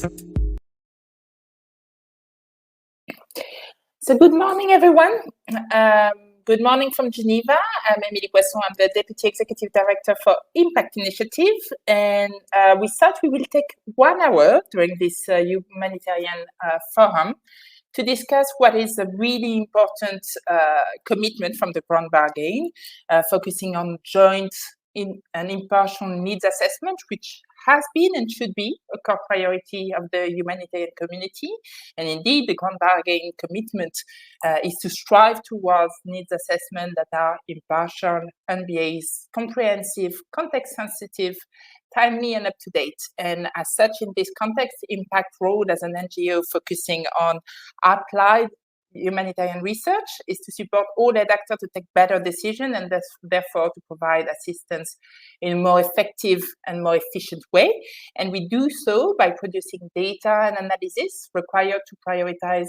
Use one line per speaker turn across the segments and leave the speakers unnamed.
So good morning, everyone. Good morning from Geneva. I'm Émilie Poisson. I'm the Deputy Executive Director for Impact Initiative. And we thought we will take 1 hour during this humanitarian forum to discuss what is a really important commitment from the Grand Bargain, focusing on joint and impartial needs assessment, which has been and should be a core priority of the humanitarian community. And indeed, the Grand Bargain commitment is to strive towards needs assessment that are impartial, unbiased, comprehensive, context-sensitive, timely, and up-to-date. And as such, in this context, Impact role as an NGO focusing on applied humanitarian research is to support all actors to take better decisions and therefore to provide assistance in a more effective and more efficient way. And we do so by producing data and analysis required to prioritize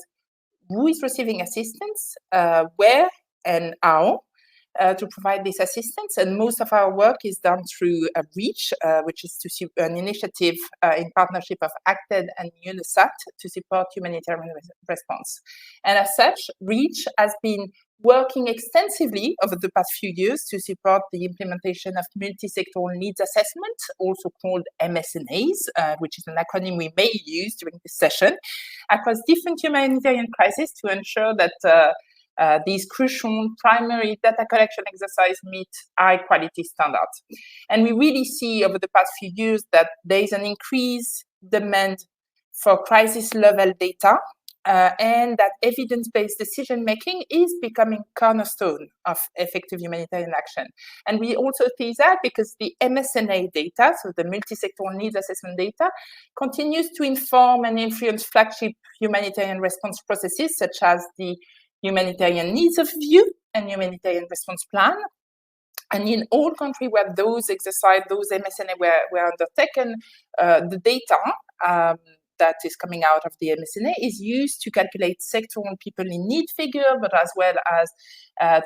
who is receiving assistance, where and how to provide this assistance. And most of our work is done through REACH, which is an initiative in partnership of ACTED and UNICEF to support humanitarian response. And as such, REACH has been working extensively over the past few years to support the implementation of multi-sectoral needs assessment, also called MSNAs, which is an acronym we may use during this session, across different humanitarian crises to ensure that these crucial primary data collection exercise meet high quality standards. And we really see over the past few years that there is an increased demand for crisis level data and that evidence-based decision-making is becoming cornerstone of effective humanitarian action. And we also see that because the MSNA data, so the multi-sectoral needs assessment data, continues to inform and influence flagship humanitarian response processes such as the humanitarian needs of view and humanitarian response plan. And in all countries where those exercises, those MSNA were undertaken, the data that is coming out of the MSNA is used to calculate sectoral people in need figure, but as well as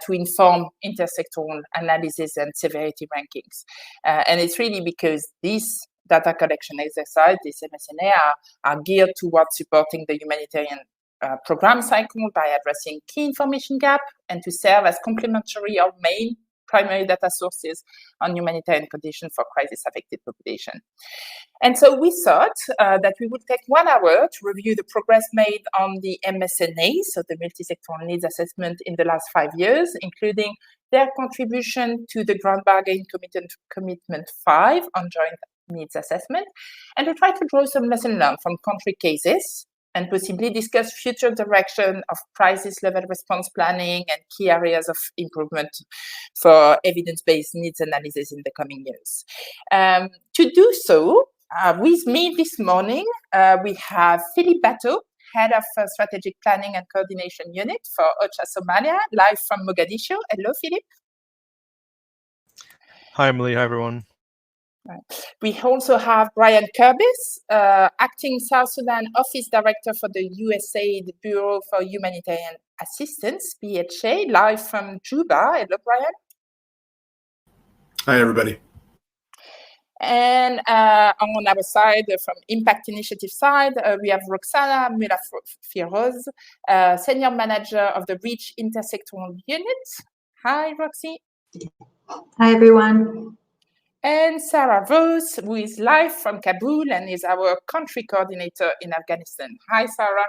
to inform intersectoral analysis and severity rankings. And it's really because this data collection exercise, this MSNA, are geared towards supporting the humanitarian program cycle by addressing key information gap and to serve as complementary or main primary data sources on humanitarian conditions for crisis-affected population. And so we thought that we would take 1 hour to review the progress made on the MSNA, so the multi-sectoral needs assessment in the last 5 years, including their contribution to the Grand Bargain Commitment 5 on joint needs assessment, and to try to draw some lessons learned from country cases and possibly discuss future direction of crisis-level response planning and key areas of improvement for evidence-based needs analysis in the coming years. To do so, with me this morning, we have Philippe Bateau, Head of Strategic Planning and Coordination Unit for OCHA Somalia, live from Mogadishu. Hello, Philippe.
Hi, Emily. Hi, everyone.
Right. We also have Brian Kurbis, Acting South Sudan Office Director for the USAID Bureau for Humanitarian Assistance, BHA, live from Juba. Hello, Brian.
Hi, everybody.
And on our side, from Impact Initiative side, we have Roxana Mirafiroz, Senior Manager of the REACH Intersectoral Unit. Hi, Roxy.
Hi, everyone.
And Sarah Rose, who is live from Kabul and is our country coordinator in Afghanistan. Hi, Sarah.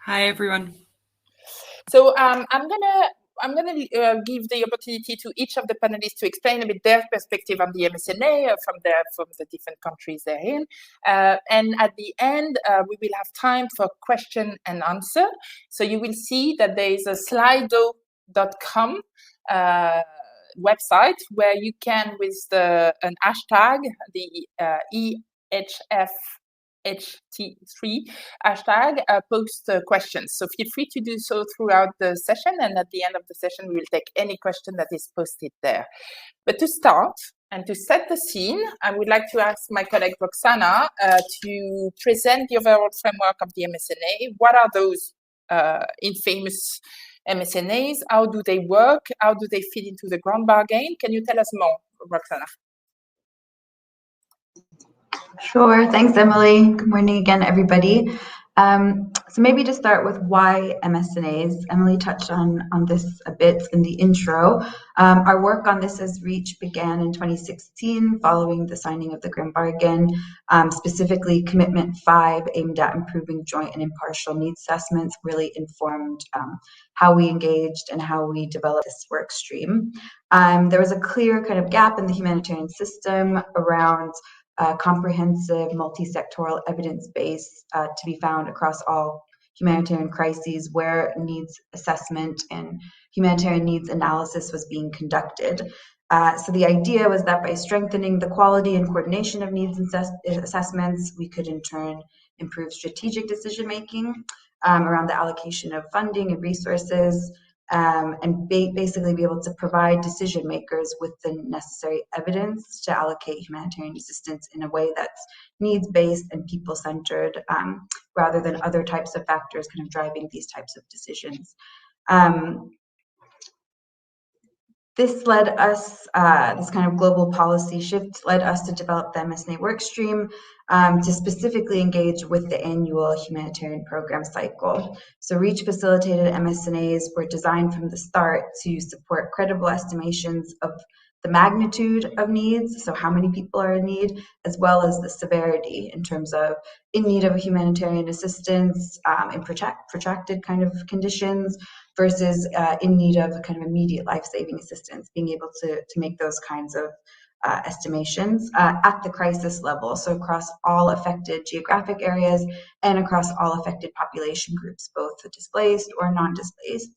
Hi, everyone.
So I'm gonna give the opportunity to each of the panelists to explain a bit their perspective on the MSNA from the different countries they're in. And at the end, we will have time for question and answer. So you will see that there is a slido.com website where you can, with an hashtag, the EHFHT3 hashtag, post questions. So feel free to do so throughout the session, and at the end of the session, we will take any question that is posted there. But to start and to set the scene, I would like to ask my colleague Roxana to present the overall framework of the MSNA. What are those infamous MSNAs? How do they work? How do they fit into the Grand Bargain? Can you tell us more, Roxana?
Sure. Thanks, Emily. Good morning again, everybody. So maybe to start with why MSNAs. Emily touched on this a bit in the intro. Our work on this as REACH began in 2016 following the signing of the Grand Bargain, specifically Commitment 5 aimed at improving joint and impartial needs assessments really informed how we engaged and how we developed this work stream. There was a clear kind of gap in the humanitarian system around comprehensive multi-sectoral evidence base to be found across all humanitarian crises where needs assessment and humanitarian needs analysis was being conducted. So the idea was that by strengthening the quality and coordination of needs assessments, we could in turn improve strategic decision making around the allocation of funding and resources, and basically be able to provide decision makers with the necessary evidence to allocate humanitarian assistance in a way that's needs-based and people-centered, rather than other types of factors kind of driving these types of decisions. This led us, this kind of global policy shift led us to develop the MSNA workstream to specifically engage with the annual humanitarian program cycle. So REACH facilitated MSNAs were designed from the start to support credible estimations of the magnitude of needs, so how many people are in need, as well as the severity in terms of in need of humanitarian assistance in protracted kind of conditions, versus in need of kind of immediate life-saving assistance, being able to make those kinds of estimations at the crisis level, so across all affected geographic areas and across all affected population groups, both displaced or non-displaced,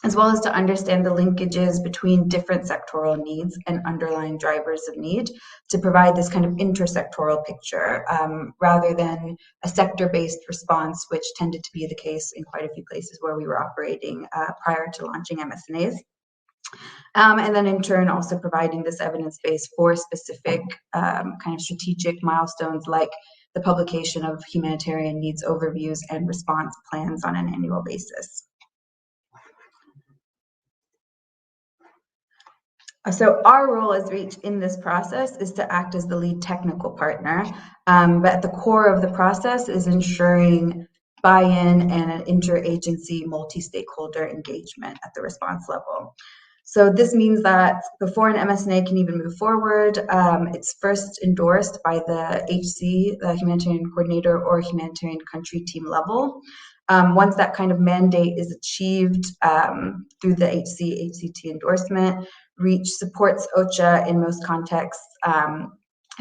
as well as to understand the linkages between different sectoral needs and underlying drivers of need to provide this kind of intersectoral picture rather than a sector-based response, which tended to be the case in quite a few places where we were operating prior to launching MSNAs. And then in turn also providing this evidence base for specific kind of strategic milestones like the publication of humanitarian needs overviews and response plans on an annual basis. So our role as REACH in this process is to act as the lead technical partner, but at the core of the process is ensuring buy-in and an interagency multi-stakeholder engagement at the response level. So this means that before an MSNA can even move forward, it's first endorsed by the HC, the humanitarian coordinator or humanitarian country team level. Once that kind of mandate is achieved through the HCT endorsement, REACH supports OCHA in most contexts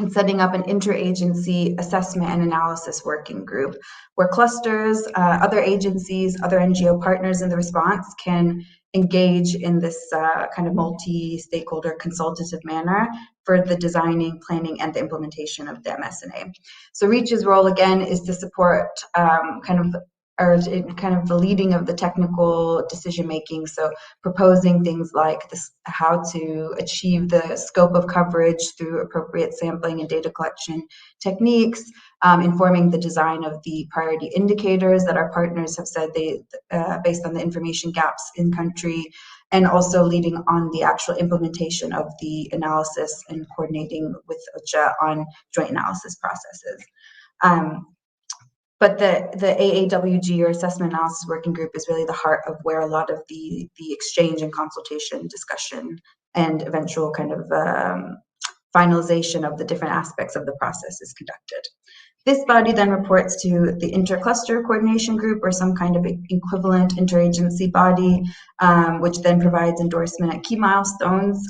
in setting up an interagency assessment and analysis working group where clusters, other agencies, other NGO partners in the response can engage in this kind of multi-stakeholder consultative manner for the designing, planning, and the implementation of the MSNA. So REACH's role again is to support the leading of the technical decision making, so proposing things like this, how to achieve the scope of coverage through appropriate sampling and data collection techniques, informing the design of the priority indicators that our partners have said they, based on the information gaps in country, and also leading on the actual implementation of the analysis and coordinating with OCHA on joint analysis processes. But the AAWG, or Assessment Analysis Working Group, is really the heart of where a lot of the exchange and consultation, discussion, and eventual kind of finalization of the different aspects of the process is conducted. This body then reports to the intercluster coordination group or some kind of equivalent interagency body, which then provides endorsement at key milestones.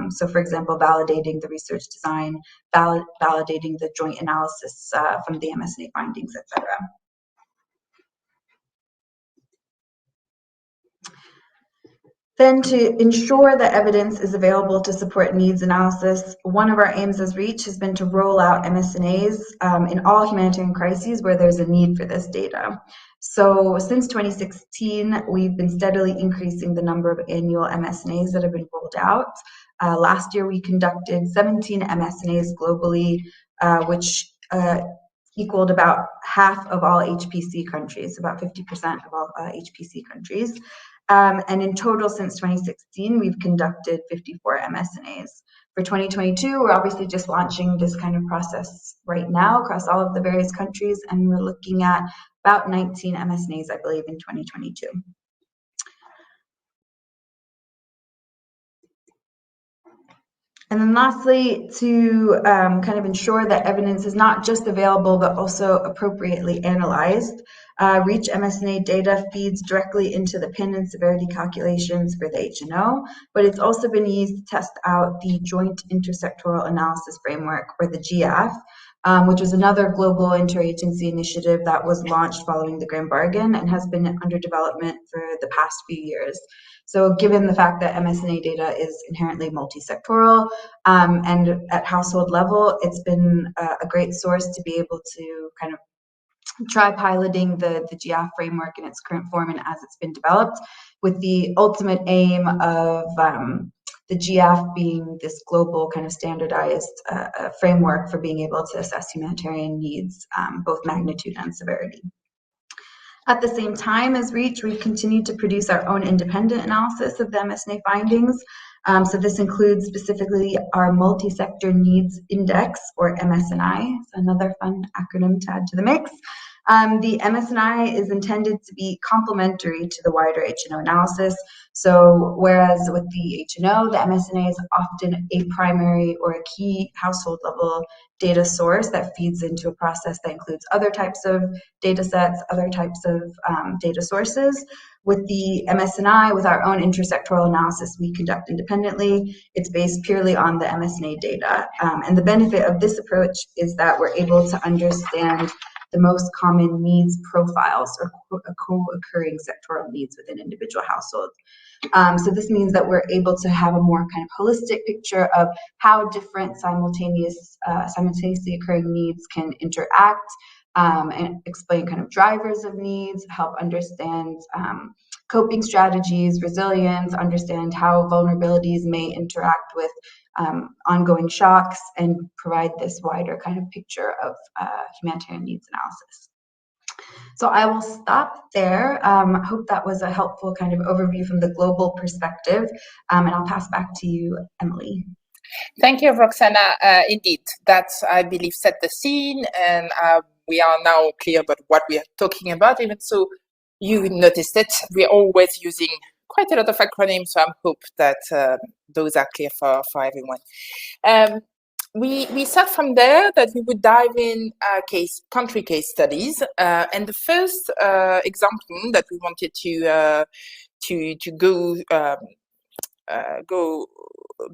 So for example, validating the research design, validating the joint analysis from the MSNA findings, etc. Then to ensure that evidence is available to support needs analysis, one of our aims as REACH has been to roll out MSNAs in all humanitarian crises where there's a need for this data. So since 2016, we've been steadily increasing the number of annual MSNAs that have been rolled out. Last year, we conducted 17 MSNAs globally, which equaled about half of all HPC countries, about 50% of all HPC countries. And in total, since 2016, we've conducted 54 MSNAs. For 2022, we're obviously just launching this kind of process right now across all of the various countries, and we're looking at about 19 MSNAs, I believe, in 2022. And then lastly, to kind of ensure that evidence is not just available, but also appropriately analyzed, REACH MSNA data feeds directly into the PIN and severity calculations for the HNO, but it's also been used to test out the Joint Intersectoral Analysis Framework, or the GIAF, which was another global interagency initiative that was launched following the Grand Bargain and has been under development for the past few years. So given the fact that MSNA data is inherently multi-sectoral and at household level, it's been a great source to be able to kind of try piloting the GIAF framework in its current form and as it's been developed, with the ultimate aim of the GIAF being this global kind of standardized framework for being able to assess humanitarian needs, both magnitude and severity. At the same time as REACH, we've continued to produce our own independent analysis of the MSNA findings. So this includes specifically our Multi-Sector Needs Index, or MSNI. It's another fun acronym to add to the mix. The MSNI is intended to be complementary to the wider HNO analysis. So whereas with the HNO, the MSNA is often a primary or a key household level data source that feeds into a process that includes other types of data sets, other types of data sources. With the MSNI, with our own intersectoral analysis we conduct independently, it's based purely on the MSNA data. And the benefit of this approach is that we're able to understand the most common needs profiles or co-occurring sectoral needs within individual households. So this means that we're able to have a more kind of holistic picture of how different simultaneously occurring needs can interact, and explain kind of drivers of needs, help understand coping strategies, resilience, understand how vulnerabilities may interact with ongoing shocks, and provide this wider kind of picture of humanitarian needs analysis. So I will stop there. I hope that was a helpful kind of overview from the global perspective, and I'll pass back to you, Emily.
Thank you, Roxana. Indeed, that, I believe, set the scene, and we are now clear about what we are talking about. Even so, you noticed it. We're always using quite a lot of acronyms, so I hope that those are clear for everyone. We start from there that we would dive in country case studies, and the first example that we wanted to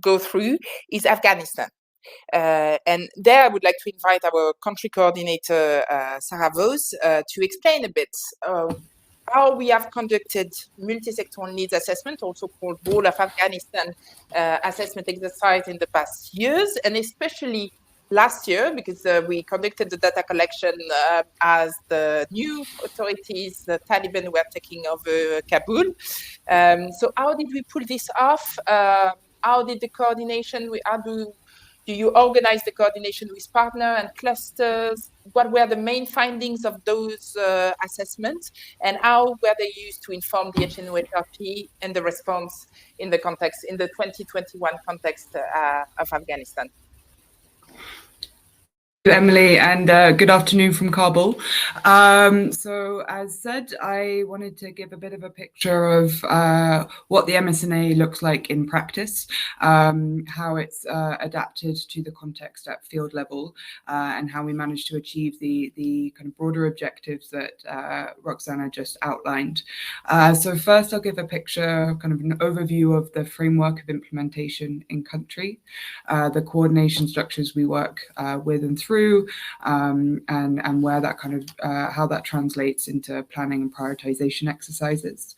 go through is Afghanistan. And there I would like to invite our country coordinator, Sarah Vos, to explain a bit how we have conducted multi-sectoral needs assessment, also called Whole of Afghanistan assessment exercise in the past years, and especially last year, because we conducted the data collection as the new authorities, the Taliban, were taking over Kabul. So how did we pull this off? How did the coordination, do you organize the coordination with partner and clusters? What were the main findings of those assessments, and how were they used to inform the HNO-HRP and the response in the 2021 context of Afghanistan?
Emily, and good afternoon from Kabul. So as said, I wanted to give a bit of a picture of what the MSNA looks like in practice, how it's adapted to the context at field level, and how we managed to achieve the kind of broader objectives that Roxana just outlined. So first I'll give a picture, kind of an overview of the framework of implementation in country, the coordination structures we work with and through, and where that kind of how that translates into planning and prioritization exercises,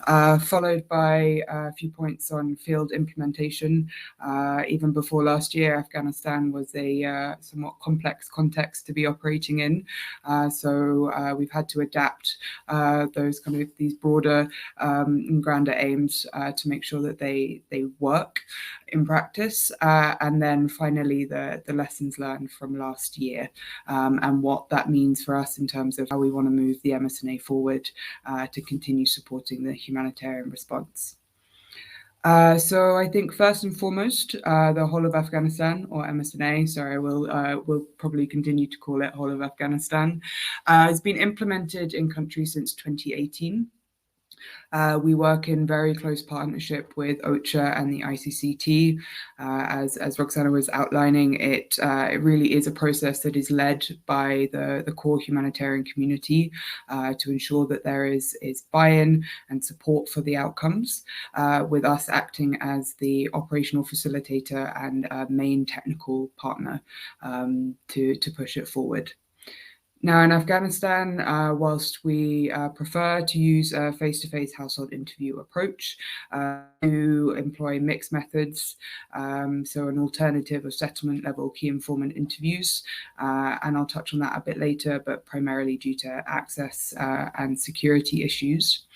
followed by a few points on field implementation. Even before last year, Afghanistan was a somewhat complex context to be operating in, so we've had to adapt these broader and grander aims to make sure that they work in practice, and then finally the lessons learned from last year, and what that means for us in terms of how we want to move the MSNA forward to continue supporting the humanitarian response. So I think first and foremost, the whole of Afghanistan, or MSNA, sorry, we'll probably continue to call it whole of Afghanistan, has been implemented in country since 2018. We work in very close partnership with OCHA and the ICCT. As Roxana was outlining, it really is a process that is led by the core humanitarian community to ensure that there is buy-in and support for the outcomes, with us acting as the operational facilitator and main technical partner to push it forward. Now, in Afghanistan, whilst we prefer to use a face-to-face household interview approach, to employ mixed methods, so an alternative of settlement-level key informant interviews, and I'll touch on that a bit later, but primarily due to access and security issues.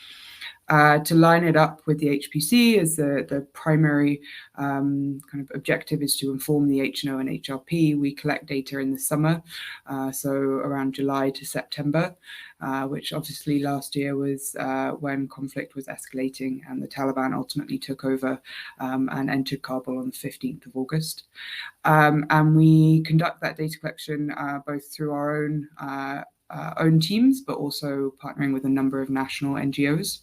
To line it up with the HPC as the primary kind of objective is to inform the HNO and HRP. We collect data in the summer, so around July to September, which obviously last year was when conflict was escalating and the Taliban ultimately took over and entered Kabul on the 15th of August. And we conduct that data collection both through our own teams, but also partnering with a number of national NGOs.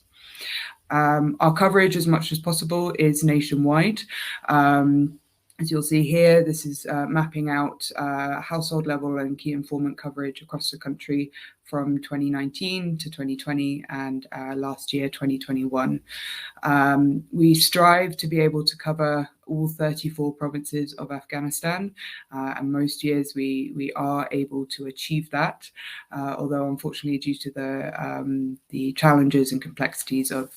Our coverage, as much as possible, is nationwide. As you'll see here, this is mapping out household level and key informant coverage across the country from 2019 to 2020 and last year, 2021. We strive to be able to cover all 34 provinces of Afghanistan, and most years we are able to achieve that, although unfortunately due to the challenges and complexities of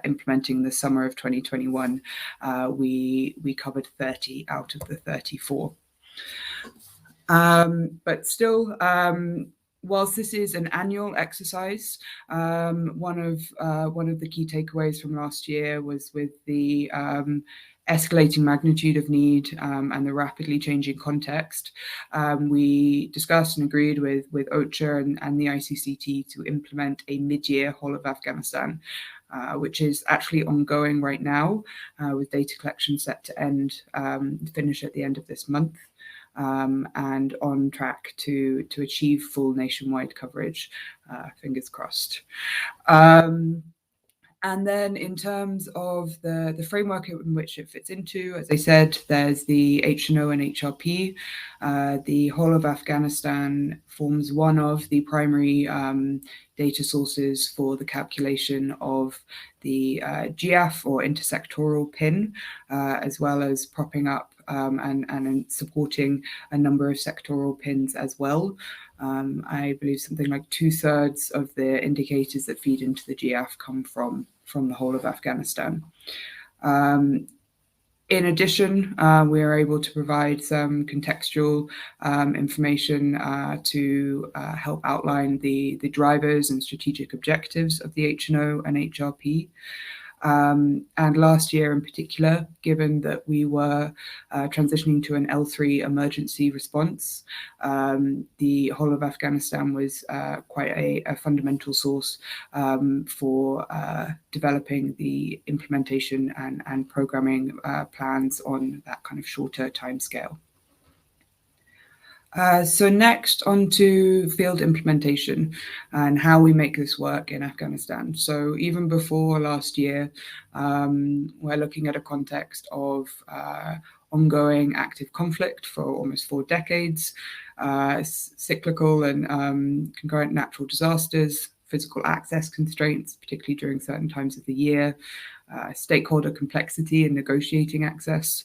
implementing the summer of 2021, we covered 30 out of the 34. But still, whilst this is an annual exercise, one of the key takeaways from last year was with the escalating magnitude of need and the rapidly changing context. We discussed and agreed with OCHA and the ICCT to implement a mid-year whole of Afghanistan, which is actually ongoing right now, with data collection set to finish at the end of this month. And on track to achieve full nationwide coverage, fingers crossed. And then in terms of the framework in which it fits into, as I said, there's the HNO and HRP. The whole of Afghanistan forms one of the primary data sources for the calculation of the GIAF or intersectoral PIN, as well as propping up and supporting a number of sectoral pins as well. I believe something like 2/3 of the indicators that feed into the GIAF come from the whole of Afghanistan. In addition, we are able to provide some contextual information to help outline the drivers and strategic objectives of the HNO and HRP. And last year in particular, given that we were transitioning to an L3 emergency response, the whole of Afghanistan was quite a fundamental source for developing the implementation and programming plans on that kind of shorter timescale. So next on to field implementation and how we make this work in Afghanistan. So even before last year, we're looking at a context of ongoing active conflict for almost 4 decades, cyclical and concurrent natural disasters, physical access constraints, particularly during certain times of the year, stakeholder complexity in negotiating access,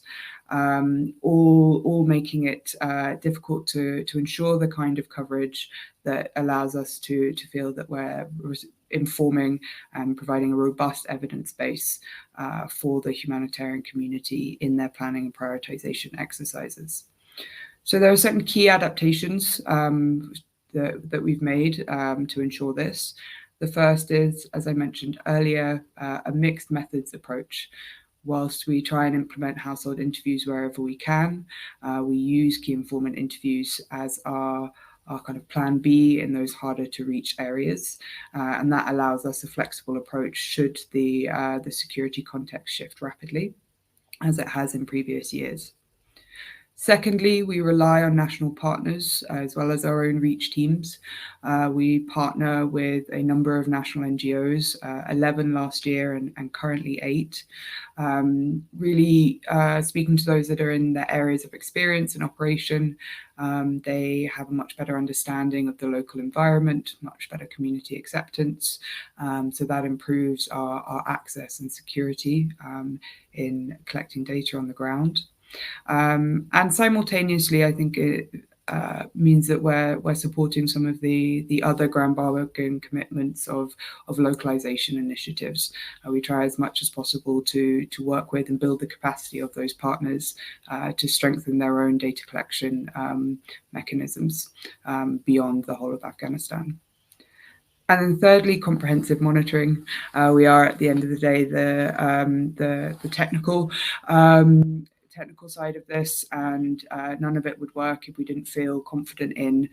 all making it difficult to ensure the kind of coverage that allows us to feel that we're informing and providing a robust evidence base for the humanitarian community in their planning and prioritization exercises. So there are certain key adaptations that we've made to ensure this. The first is, as I mentioned earlier, a mixed methods approach. Whilst we try and implement household interviews wherever we can, we use key informant interviews as our kind of plan B in those harder to reach areas. And that allows us a flexible approach should the security context shift rapidly, as it has in previous years. Secondly, we rely on national partners as well as our own reach teams. We partner with a number of national NGOs, 11 last year and currently 8. Really speaking to those that are in the areas of experience and operation, they have a much better understanding of the local environment, much better community acceptance. So that improves our access and security in collecting data on the ground. And simultaneously, I think it means that we're supporting some of the other Grand Barbican commitments of localization initiatives. We try as much as possible to work with and build the capacity of those partners to strengthen their own data collection mechanisms beyond the whole of Afghanistan. And then thirdly, comprehensive monitoring. We are at the end of the day the technical side of this, and none of it would work if we didn't feel confident in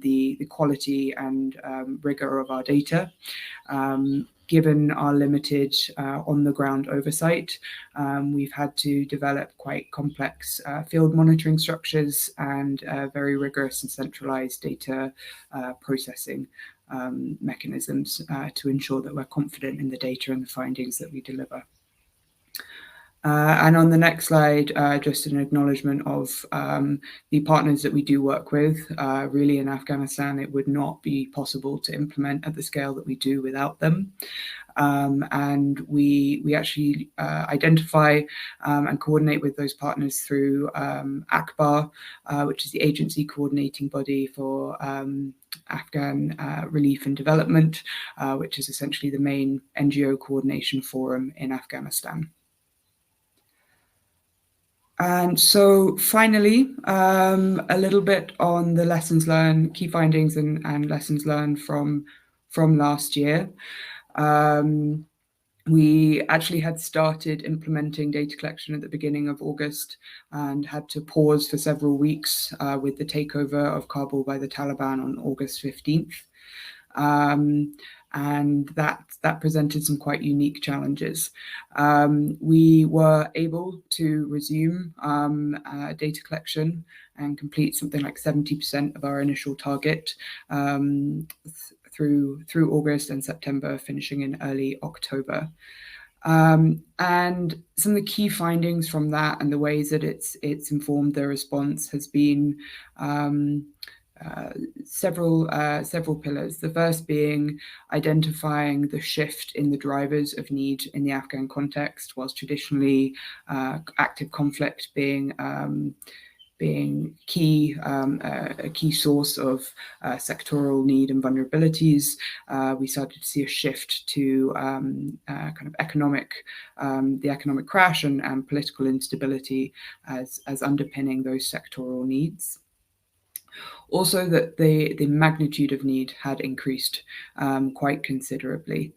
the quality and rigor of our data. Given our limited on-the-ground oversight, we've had to develop quite complex field monitoring structures and very rigorous and centralized data processing mechanisms to ensure that we're confident in the data and the findings that we deliver. And on the next slide, just an acknowledgement of the partners that we do work with. Really, in Afghanistan, it would not be possible to implement at the scale that we do without them. And we actually identify and coordinate with those partners through ACBAR, which is the agency coordinating body for Afghan relief and development, which is essentially the main NGO coordination forum in Afghanistan. And so finally, a little bit on the lessons learned, key findings and lessons learned from last year. We actually had started implementing data collection at the beginning of August and had to pause for several weeks with the takeover of Kabul by the Taliban on August 15th. And that presented some quite unique challenges. We were able to resume data collection and complete something like 70% of our initial target through August and September, finishing in early October. And some of the key findings from that and the ways that it's informed the response has been several pillars. The first being identifying the shift in the drivers of need in the Afghan context, whilst traditionally active conflict being key, a key source of sectoral need and vulnerabilities. We started to see a shift to kind of the economic crash and political instability as underpinning those sectoral needs. Also, that the magnitude of need had increased quite considerably,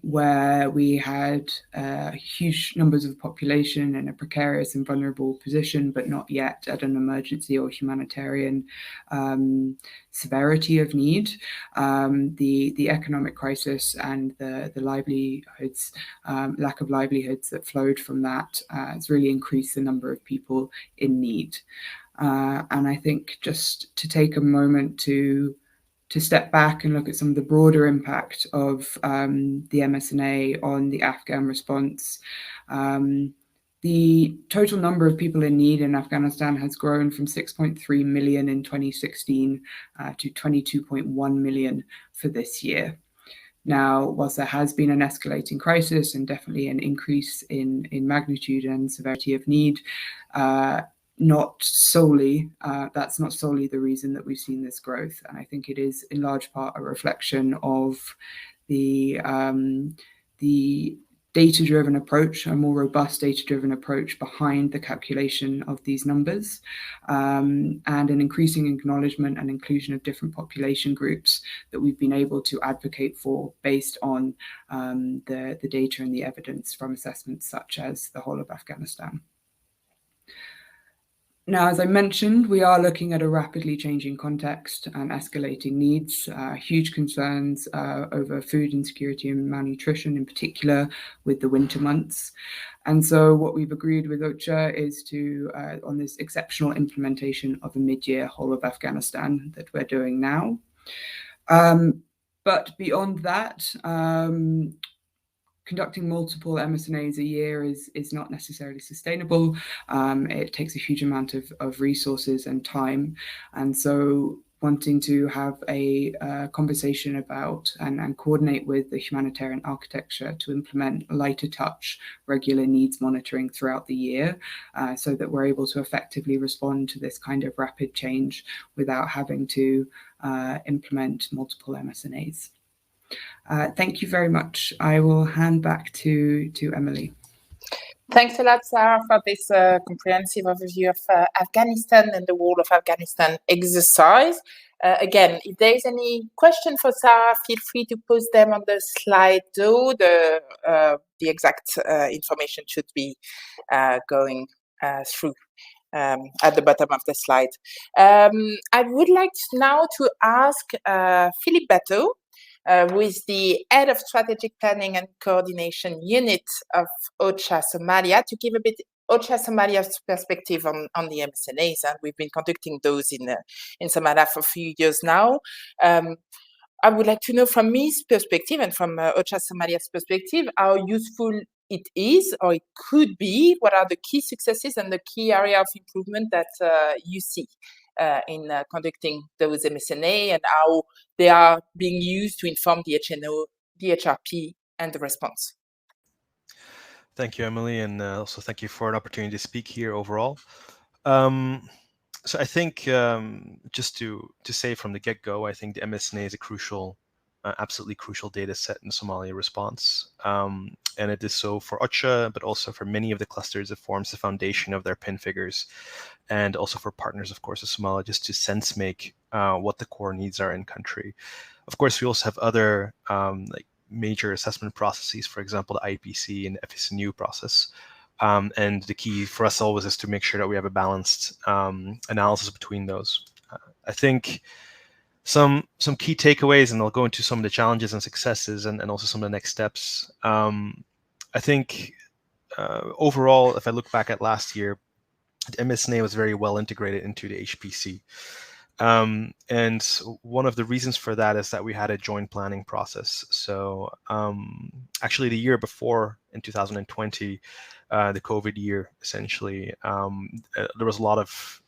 where we had huge numbers of population in a precarious and vulnerable position, but not yet at an emergency or humanitarian severity of need. The economic crisis and the livelihoods, lack of livelihoods that flowed from that has really increased the number of people in need. And I think just to take a moment to step back and look at some of the broader impact of the MSNA on the Afghan response. The total number of people in need in Afghanistan has grown from 6.3 million in 2016 to 22.1 million for this year. Now, whilst there has been an escalating crisis and definitely an increase in magnitude and severity of need, that's not solely the reason that we've seen this growth. And I think it is in large part a reflection of the data-driven approach, a more robust data-driven approach behind the calculation of these numbers, and an increasing acknowledgement and inclusion of different population groups that we've been able to advocate for based on the data and the evidence from assessments such as the whole of Afghanistan. Now, as I mentioned, we are looking at a rapidly changing context and escalating needs, huge concerns over food insecurity and malnutrition, in particular with the winter months. And so what we've agreed with OCHA is to, on this exceptional implementation of a mid-year whole of Afghanistan that we're doing now. But beyond that, conducting multiple MSNAs a year is not necessarily sustainable. It takes a huge amount of resources and time. And so wanting to have a conversation about and coordinate with the humanitarian architecture to implement lighter touch regular needs monitoring throughout the year so that we're able to effectively respond to this kind of rapid change without having to implement multiple MSNAs. Thank you very much. I will hand back to Emily.
Thanks a lot, Sarah, for this comprehensive overview of Afghanistan and the whole of Afghanistan exercise. Again, if there is any question for Sarah, feel free to post them on the slide, though. The exact information should be going through at the bottom of the slide. I would like now to ask Philippe Bateau, who is the head of strategic planning and coordination unit of OCHA Somalia, to give a bit OCHA Somalia's perspective on the MSNAs. And we've been conducting those in Somalia for a few years now. I would like to know from his perspective and from OCHA Somalia's perspective how useful it is or it could be. What are the key successes and the key area of improvement that you see in conducting those MSNA and how they are being used to inform the HNO, the HRP, and the response?
Thank you, Emily, and also thank you for an opportunity to speak here overall. So I think just to say from the get-go, I think the MSNA is a crucial, absolutely crucial data set in Somalia response. And it is so for OCHA, but also for many of the clusters. It forms the foundation of their PIN figures, and also for partners, of course, of Somalia, just to sense make what the core needs are in country. Of course, we also have other like major assessment processes, for example, the IPC and FSNU process. And the key for us always is to make sure that we have a balanced analysis between those. I think some key takeaways, and I'll go into some of the challenges and successes and also some of the next steps. I think overall, if I look back at last year, the MSNA was very well integrated into the HPC. And one of the reasons for that is that we had a joint planning process. So actually the year before, in 2020, the COVID year, essentially, there was a lot of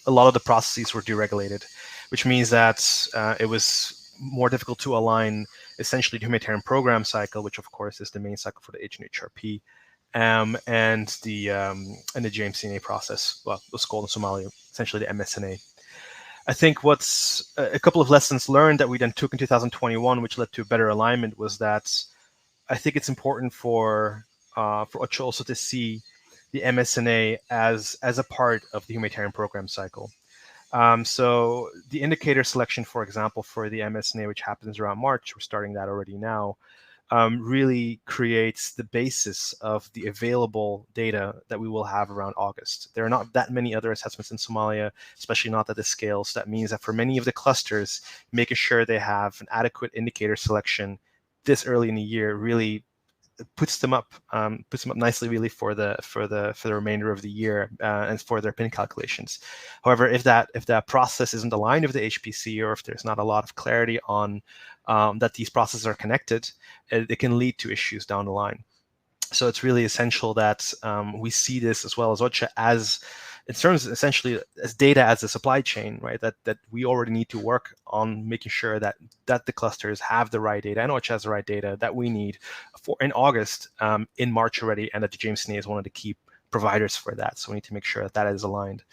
the processes were deregulated, which means that it was more difficult to align essentially the humanitarian program cycle, which of course is the main cycle for the HNHRP, and the JMCNA process, well, it was called in Somalia, essentially the MSNA. I think what's a couple of lessons learned that we then took in 2021, which led to better alignment, was that I think it's important for OCHA also to see the MSNA as a part of the humanitarian program cycle. So the indicator selection, for example, for the MSNA, which happens around March, we're starting that already now, really creates the basis of the available data that we will have around August. There are not that many other assessments in Somalia, especially not at this scale. So that means that for many of the clusters, making sure they have an adequate indicator selection this early in the year really puts them up nicely, really, for the remainder of the year and for their PIN calculations. However, if that process isn't aligned with the HPC, or if there's not a lot of clarity on that these processes are connected, it can lead to issues down the line. So it's really essential that we see this, as well as OCHA, as in terms of essentially as data as a supply chain, right? That we already need to work on making sure that the clusters have the right data, and OCHA has the right data that we need for in August, in March already, and that the JMCNA is one of the key providers for that. So we need to make sure that that is aligned.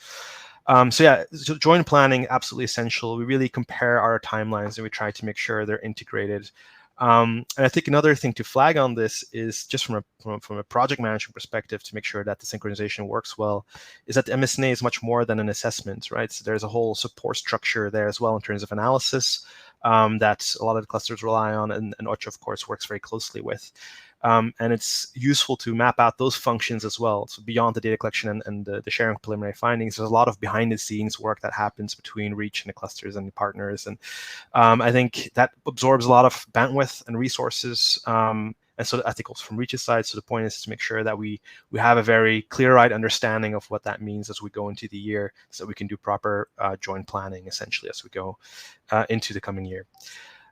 So joint planning, absolutely essential. We really compare our timelines and we try to make sure they're integrated. And I think another thing to flag on this is just from a project management perspective, to make sure that the synchronization works well, is that the MSNA is much more than an assessment, right? So there's a whole support structure there as well in terms of analysis that a lot of the clusters rely on, and OCHA, of course, works very closely with. And it's useful to map out those functions as well. So beyond the data collection and the sharing of preliminary findings, there's a lot of behind the scenes work that happens between Reach and the clusters and the partners. And I think that absorbs a lot of bandwidth and resources. And so I think also from Reach's side, so the point is to make sure that we have a very clear-eyed understanding of what that means as we go into the year, so we can do proper joint planning essentially as we go into the coming year.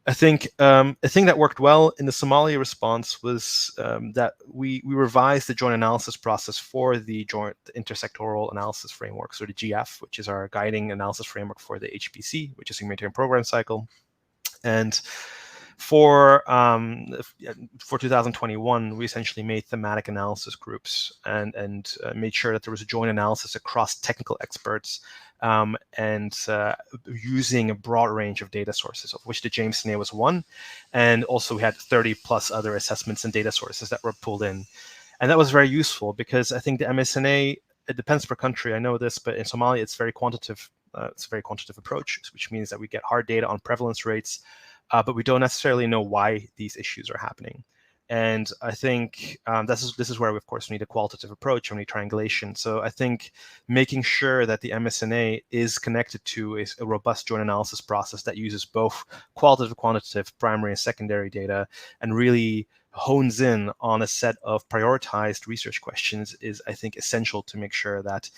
I think a thing that worked well in the Somalia response was that we revised the joint analysis process for the joint intersectoral analysis framework, so the GF, which is our guiding analysis framework for the HPC, which is humanitarian program cycle. And for 2021, we essentially made thematic analysis groups and made sure that there was a joint analysis across technical experts and using a broad range of data sources, of which the JMSNA was one. And also we had 30 plus other assessments and data sources that were pulled in. And that was very useful because I think the MSNA, it depends per country, I know this, but in Somalia, it's very quantitative. It's a very quantitative approach, which means that we get hard data on prevalence rates, but we don't necessarily know why these issues are happening. And I think this is where we, of course, need a qualitative approach and we need triangulation. So I think making sure that the MSNA is connected to a robust joint analysis process that uses both qualitative, quantitative, primary and secondary data, and really hones in on a set of prioritized research questions is, I think, essential to make sure that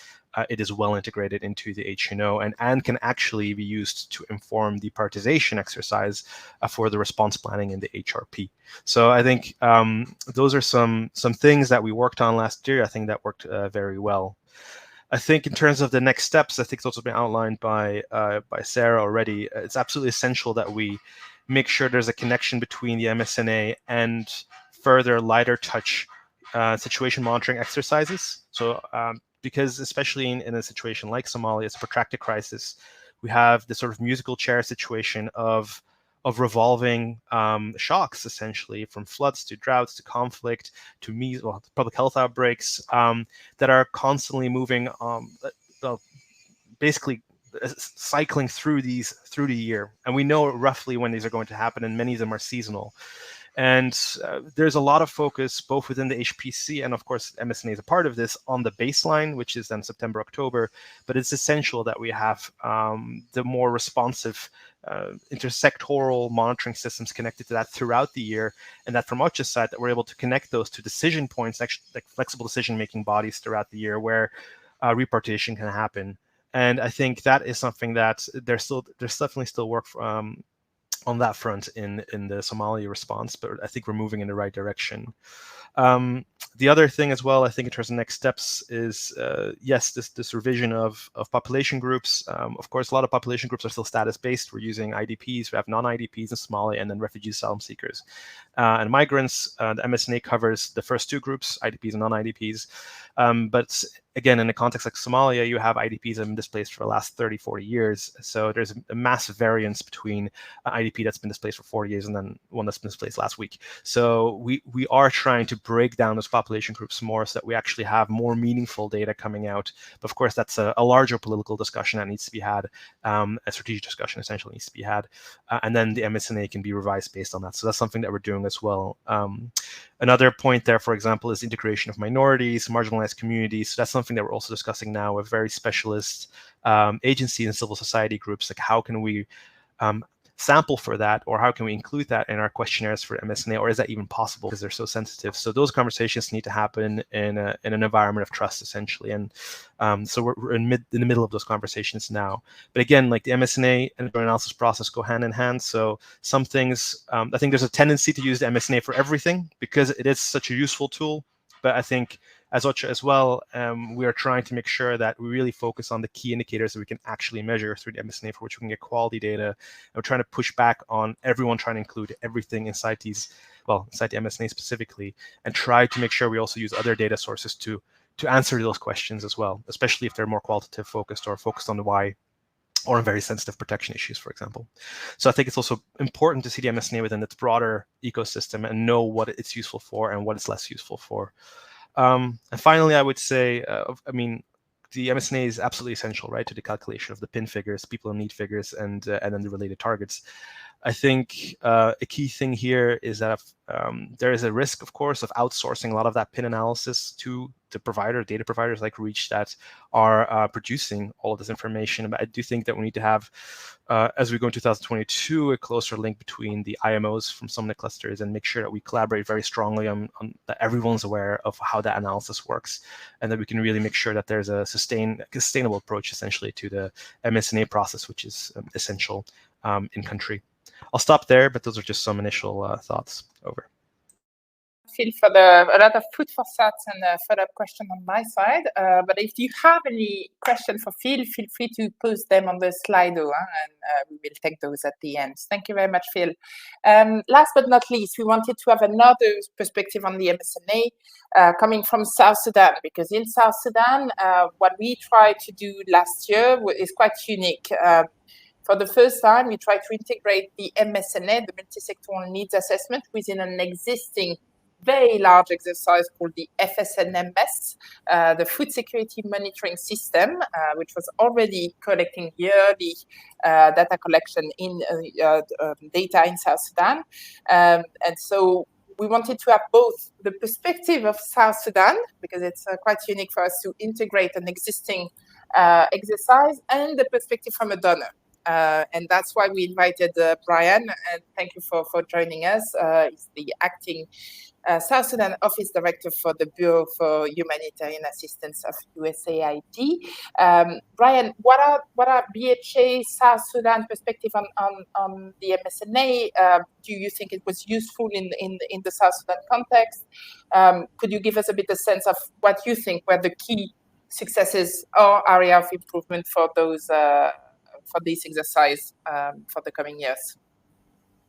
it is well integrated into the HNO and can actually be used to inform the prioritization exercise for the response planning in the HRP. So I think those are some things that we worked on last year. I think that worked very well. I think in terms of the next steps, I think it's also been outlined by Sarah already. It's absolutely essential that we make sure there's a connection between the MSNA and further lighter touch situation monitoring exercises. So because especially in a situation like Somalia, it's a protracted crisis, we have this sort of musical chair situation of revolving shocks, essentially, from floods to droughts to conflict to public health outbreaks that are constantly moving, basically cycling through the year. And we know roughly when these are going to happen, and many of them are seasonal. And there's a lot of focus both within the HPC and, of course, MSNA is a part of this, on the baseline, which is then September, October. But it's essential that we have the more responsive intersectoral monitoring systems connected to that throughout the year, and that from Ocha's side, that we're able to connect those to decision points, actually, like flexible decision-making bodies throughout the year where repartition can happen. And I think that is something that there's definitely still work on that front in the Somalia response, but I think we're moving in the right direction. The other thing as well, I think in terms of next steps is, yes, this revision of population groups. Of course, a lot of population groups are still status-based. We're using IDPs, we have non-IDPs in Somalia, and then refugee asylum seekers. And migrants, the MSNA covers the first two groups, IDPs and non-IDPs. But again, in a context like Somalia, you have IDPs that have been displaced for the last 30, 40 years. So there's a massive variance between an IDP that's been displaced for 40 years and then one that's been displaced last week. So we are trying to break down those population groups more so that we actually have more meaningful data coming out. But of course, that's a larger political discussion that needs to be had, a strategic discussion essentially needs to be had. And then the MSNA can be revised based on that. So that's something that we're doing as well. Another point there, for example, is integration of minorities, marginalized communities. So that's something that we're also discussing now with very specialist agencies and civil society groups. Like, how can we sample for that, or how can we include that in our questionnaires for MSNA, or is that even possible because they're so sensitive? So those conversations need to happen in an environment of trust, essentially. And so we're in the middle of those conversations now. But again, like the MSNA and the analysis process go hand in hand. So some things, I think there's a tendency to use the MSNA for everything because it is such a useful tool. But I think as Ocha as well, we are trying to make sure that we really focus on the key indicators that we can actually measure through the MSNA, for which we can get quality data. And we're trying to push back on everyone trying to include everything inside these, well, inside the MSNA specifically, and try to make sure we also use other data sources to answer those questions as well, especially if they're more qualitative focused or focused on the why, or on very sensitive protection issues, for example. So I think it's also important to see the MSNA within its broader ecosystem and know what it's useful for and what it's less useful for. And finally, I would say, I mean, the MSNA is absolutely essential, right, to the calculation of the PIN figures, people in need figures, and then the related targets. I think a key thing here is that there is a risk, of course, of outsourcing a lot of that PIN analysis to the data providers like Reach that are producing all of this information. But I do think that we need to have, as we go in 2022, a closer link between the IMOs from some of the clusters and make sure that we collaborate very strongly on that everyone's aware of how that analysis works, and that we can really make sure that there's a sustainable approach essentially to the MSNA process, which is essential in country. I'll stop there, but those are just some initial thoughts. Over.
Phil, for a lot of food for thought and a follow-up question on my side. But if you have any questions for Phil, feel free to post them on the Slido, and we will take those at the end. Thank you very much, Phil. Last but not least, we wanted to have another perspective on the MSNA coming from South Sudan, because in South Sudan, what we tried to do last year is quite unique. For the first time, we tried to integrate the MSNA, the multi-sectoral needs assessment, within an existing very large exercise called the FSNMS, the Food Security Monitoring System, which was already collecting yearly data collection in data in South Sudan. And so we wanted to have both the perspective of South Sudan, because it's quite unique for us to integrate an existing exercise, and the perspective from a donor. And that's why we invited Brian, and thank you for joining us. He's the acting South Sudan Office Director for the Bureau for Humanitarian Assistance of USAID. Brian, what are BHA South Sudan perspective on the MSNA? Do you think it was useful in the South Sudan context? Could you give us a bit of sense of what you think were the key successes or area of improvement for those for this exercise for the coming years?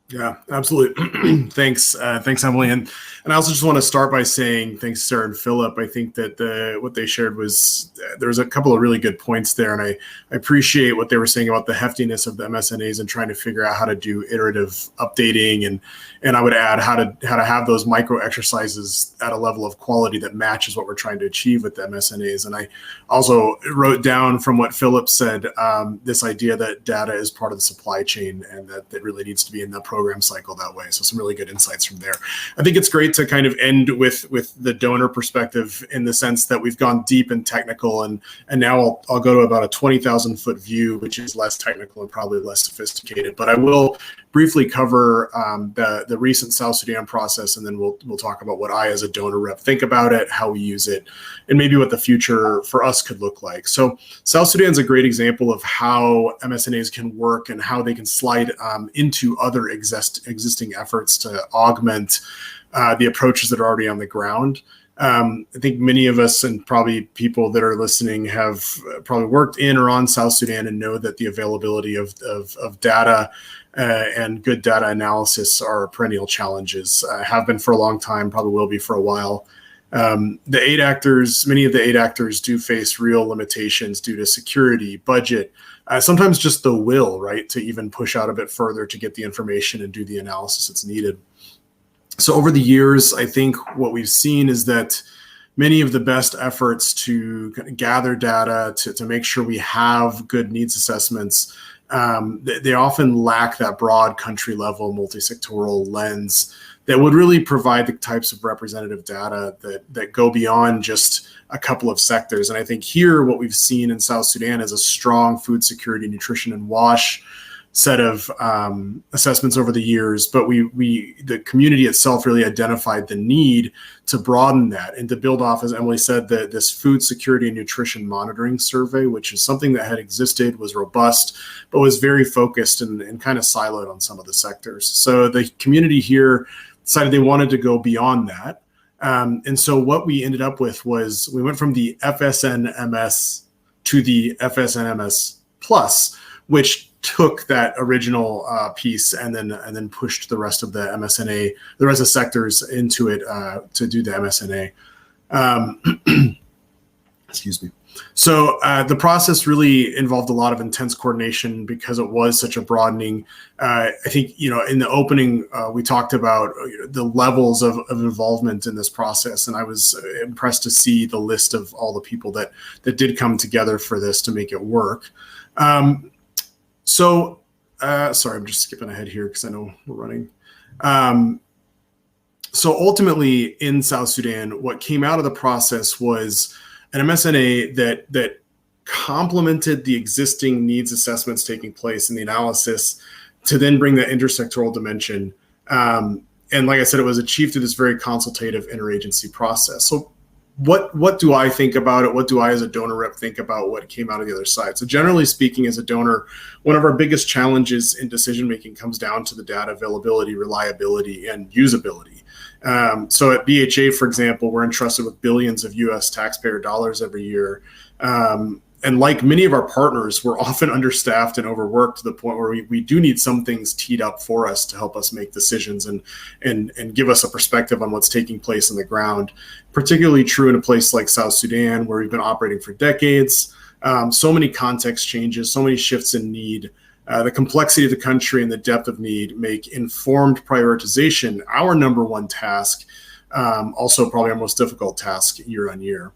Yeah, absolutely. Thanks, Emily. And I also just want to start by saying thanks, Sarah and Philip. I think that what they shared was, there was a couple of really good points there. And I appreciate what they were saying about the heftiness of the MSNAs and trying to figure out how to do iterative updating. And I would add how to have those micro exercises at a level of quality that matches what we're trying to achieve with the MSNAs. And I also wrote down from what Philip said, this idea that data is part of the supply chain, and that really needs to be in the program cycle that way. So some really good insights from there. I think it's great to kind of end with the donor perspective, in the sense that we've gone deep and technical, and now I'll go to about a 20,000 foot view, which is less technical and probably less sophisticated. But I will briefly cover the recent South Sudan process, and then we'll talk about what I as a donor rep think about it, how we use it, and maybe what the future for us could look like. So South Sudan is a great example of how MSNAs can work and how they can slide into other existing efforts to augment the approaches that are already on the ground. I think many of us, and probably people that are listening, have probably worked in or on South Sudan and know that the availability of data and good data analysis are perennial challenges. Have been for a long time, probably will be for a while. Many of the aid actors do face real limitations due to security, budget, sometimes just the will, right, to even push out a bit further to get the information and do the analysis that's needed. So over the years, I think what we've seen is that many of the best efforts to gather data, to make sure we have good needs assessments, they often lack that broad country level multi-sectoral lens that would really provide the types of representative data that go beyond just a couple of sectors. And I think here what we've seen in South Sudan is a strong food security, nutrition, and WASH set of assessments over the years, but the community itself really identified the need to broaden that and to build off, as Emily said, this food security and nutrition monitoring survey, which is something that had existed, was robust, but was very focused and kind of siloed on some of the sectors. So the community here decided they wanted to go beyond that. And so what we ended up with was, we went from the FSNMS to the FSNMS Plus, which took that original piece and then pushed the rest of the MSNA, the rest of the sectors into it to do the MSNA. Excuse me. So the process really involved a lot of intense coordination because it was such a broadening. I think, in the opening, we talked about the levels of involvement in this process, and I was impressed to see the list of all the people that did come together for this to make it work. So sorry, I'm just skipping ahead here because I know we're running. So ultimately, in South Sudan, what came out of the process was an MSNA that complemented the existing needs assessments taking place in the analysis to then bring that intersectoral dimension. And like I said, it was achieved through this very consultative interagency process. So what do I think about it? What do I as a donor rep think about what came out of the other side? So generally speaking, as a donor, one of our biggest challenges in decision making comes down to the data availability, reliability, and usability. So at BHA, for example, we're entrusted with billions of US taxpayer dollars every year. And like many of our partners, we're often understaffed and overworked to the point where we do need some things teed up for us to help us make decisions and give us a perspective on what's taking place on the ground. Particularly true in a place like South Sudan, where we've been operating for decades. So many context changes, so many shifts in need. The complexity of the country and the depth of need make informed prioritization our number one task, also probably our most difficult task year on year.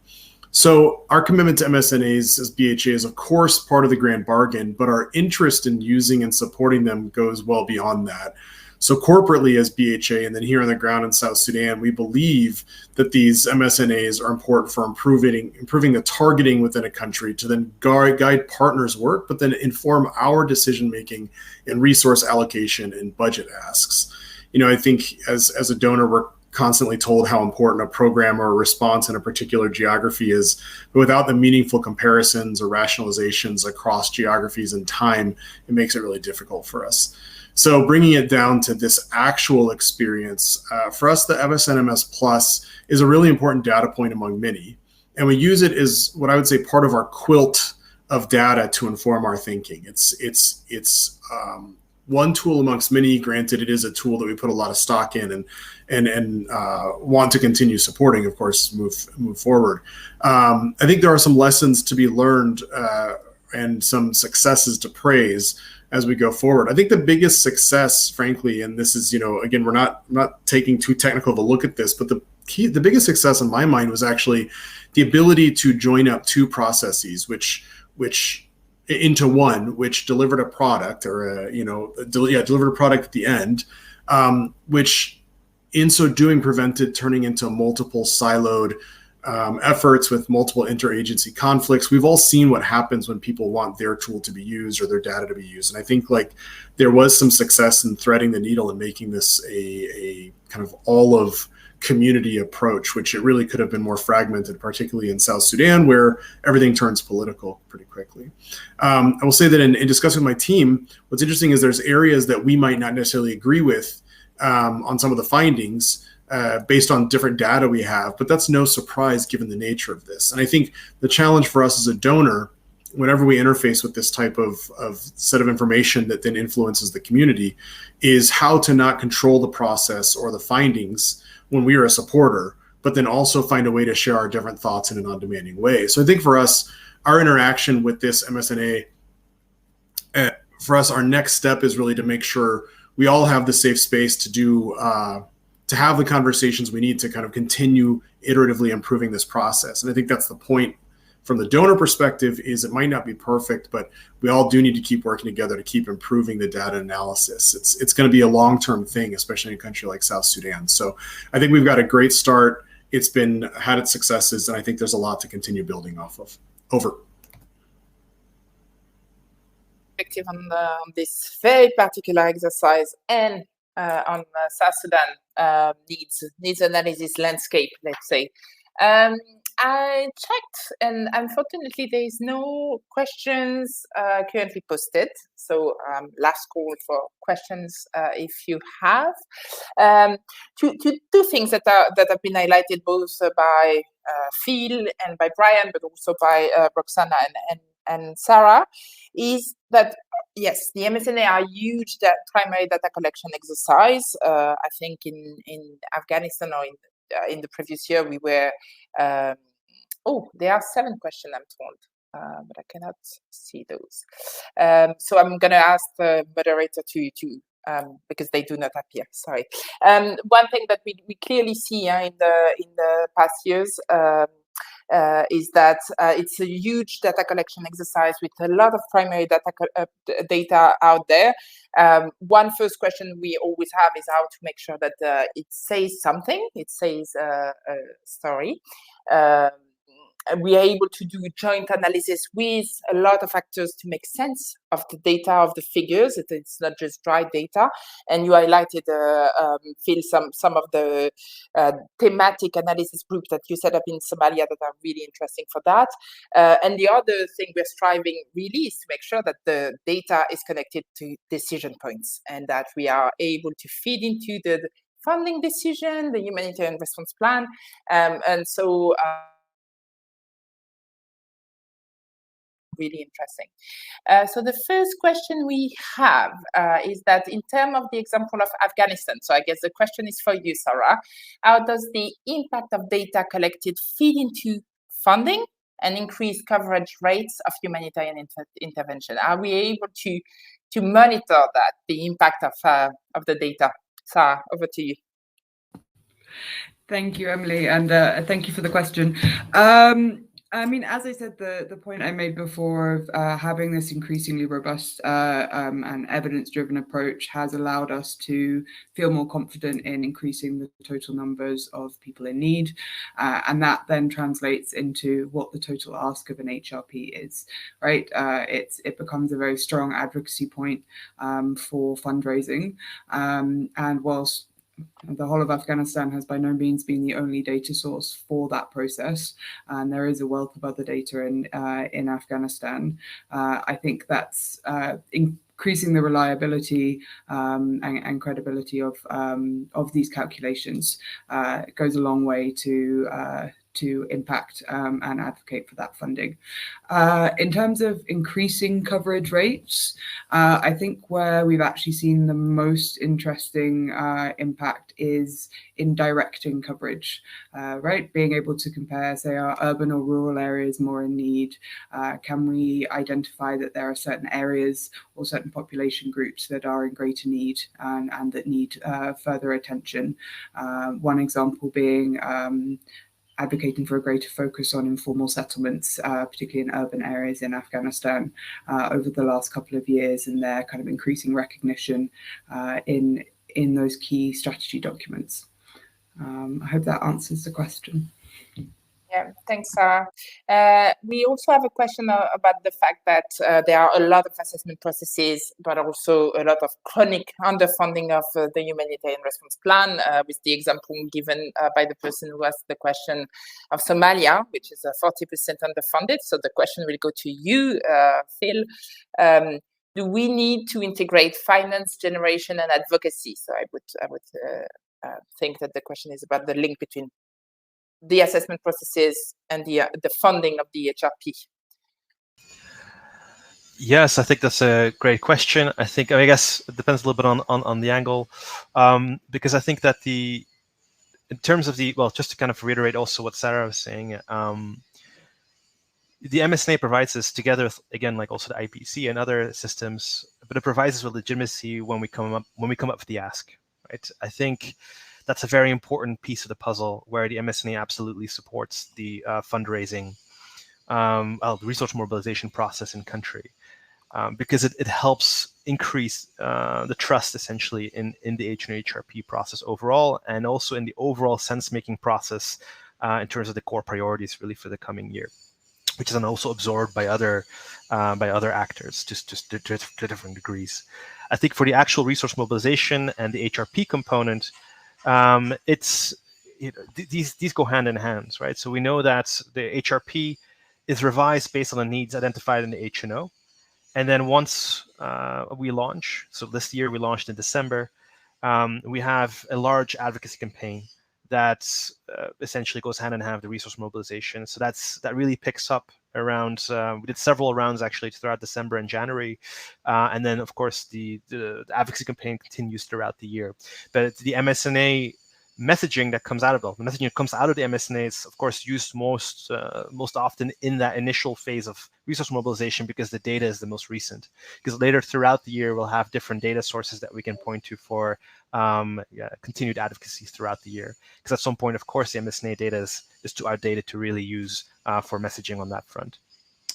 So our commitment to MSNAs as BHA is, of course, part of the grand bargain, but our interest in using and supporting them goes well beyond that. So corporately as BHA, and then here on the ground in South Sudan, we believe that these MSNAs are important for improving the targeting within a country to then guide partners' work, but then inform our decision-making and resource allocation and budget asks. I think as a donor, we're constantly told how important a program or a response in a particular geography is, but without the meaningful comparisons or rationalizations across geographies and time, it makes it really difficult for us. So bringing it down to this actual experience, for us, the MSNMS Plus is a really important data point among many. And we use it as what I would say part of our quilt of data to inform our thinking. It's one tool amongst many. Granted, it is a tool that we put a lot of stock in and want to continue supporting, of course, move forward. I think there are some lessons to be learned and some successes to praise as we go forward. I think the biggest success, frankly, and this is, again, we're not taking too technical of a look at this, but the biggest success in my mind was actually the ability to join up two processes, which into one, which delivered a product or delivered a product at the end, which in so doing prevented turning into multiple siloed efforts with multiple interagency conflicts. We've all seen what happens when people want their tool to be used or their data to be used. And I think there was some success in threading the needle and making this a kind of all of community approach, which it really could have been more fragmented, particularly in South Sudan, where everything turns political pretty quickly. I will say that in discussing with my team, what's interesting is there's areas that we might not necessarily agree with on some of the findings based on different data we have, but that's no surprise given the nature of this. And I think the challenge for us as a donor, whenever we interface with this type of set of information that then influences the community, is how to not control the process or the findings when we are a supporter, but then also find a way to share our different thoughts in a non-demanding way. So I think for us, our interaction with this MSNA, for us, our next step is really to make sure we all have the safe space to have the conversations we need to kind of continue iteratively improving this process. And I think that's the point from the donor perspective, is it might not be perfect, but we all do need to keep working together to keep improving the data analysis. It's going to be a long-term thing, especially in a country like South Sudan. So I think we've got a great start. It's had its successes, and I think there's a lot to continue building off of. Over.
On this very particular exercise and on South Sudan needs analysis landscape, let's say. I checked, and unfortunately, there is no questions currently posted. So last call for questions if you have. Two things that have been highlighted both by Phil and by Brian, but also by Roxana and Sarah, is that yes, the MSNA are huge primary data collection exercise. I think in Afghanistan or in the previous year we were. There are 7 questions, I'm told, but I cannot see those. So I'm going to ask the moderator to because they do not appear. Sorry. One thing that we clearly see in the past years is that it's a huge data collection exercise with a lot of primary data out there. One first question we always have is how to make sure that it says something, it says a story. We are able to do joint analysis with a lot of actors to make sense of the data, of the figures. It's not just dry data. And you highlighted, Phil, some of the thematic analysis groups that you set up in Somalia that are really interesting for that. And the other thing we're striving really is to make sure that the data is connected to decision points and that we are able to feed into the funding decision, the humanitarian response plan. And so really interesting. So the first question we have is that in terms of the example of Afghanistan, so I guess the question is for you, Sarah, how does the impact of data collected feed into funding and increase coverage rates of humanitarian intervention? Are we able to monitor that, the impact of the data? Sarah, over to you.
Thank you, Emily, and thank you for the question. I mean, as I said, the point I made before of having this increasingly robust and evidence-driven approach has allowed us to feel more confident in increasing the total numbers of people in need. And that then translates into what the total ask of an HRP is, right? It becomes a very strong advocacy point for fundraising. And whilst the whole of Afghanistan has by no means been the only data source for that process, and there is a wealth of other data in Afghanistan. I think that's increasing the reliability and credibility of these calculations goes a long way to impact and advocate for that funding. In terms of increasing coverage rates, I think where we've actually seen the most interesting impact is in directing coverage, right? Being able to compare, say, our urban or rural areas more in need. Can we identify that there are certain areas or certain population groups that are in greater need and that need further attention? One example being advocating for a greater focus on informal settlements, particularly in urban areas in Afghanistan over the last couple of years, and their kind of increasing recognition in those key strategy documents. I hope that answers the question.
Yeah, thanks, Sarah. We also have a question about the fact that there are a lot of assessment processes, but also a lot of chronic underfunding of the humanitarian response plan, with the example given by the person who asked the question of Somalia, which is 40% underfunded. So the question will go to you, Phil. Do we need to integrate finance generation and advocacy? So I would think that the question is about the link between the assessment processes and the funding of the HRP.
Yes, I think that's a great question. I guess it depends a little bit on the angle, because I think that in terms of just to kind of reiterate also what Sarah was saying, the MSNA provides us together with, again, like also the IPC and other systems, but it provides us with legitimacy when we come up with the ask, right? I think that's a very important piece of the puzzle where the MSNA absolutely supports the fundraising, the resource mobilization process in country, because it helps increase the trust essentially in the HRP process overall, and also in the overall sense-making process in terms of the core priorities really for the coming year, which is then also absorbed by other actors, just to different degrees. I think for the actual resource mobilization and the HRP component, these go hand in hand, right? So we know that the HRP is revised based on the needs identified in the HNO, and then once we launch, so this year we launched in December, we have a large advocacy campaign that essentially goes hand in hand with the resource mobilization. So that really picks up around. We did several rounds actually throughout December and January, and then of course the advocacy campaign continues throughout the year. But the MSNA messaging that comes out of it. The messaging that comes out of the MSNA is, of course, used most often in that initial phase of resource mobilization because the data is the most recent. Because later throughout the year, we'll have different data sources that we can point to for continued advocacy throughout the year. Because at some point, of course, the MSNA data is too outdated to really use for messaging on that front.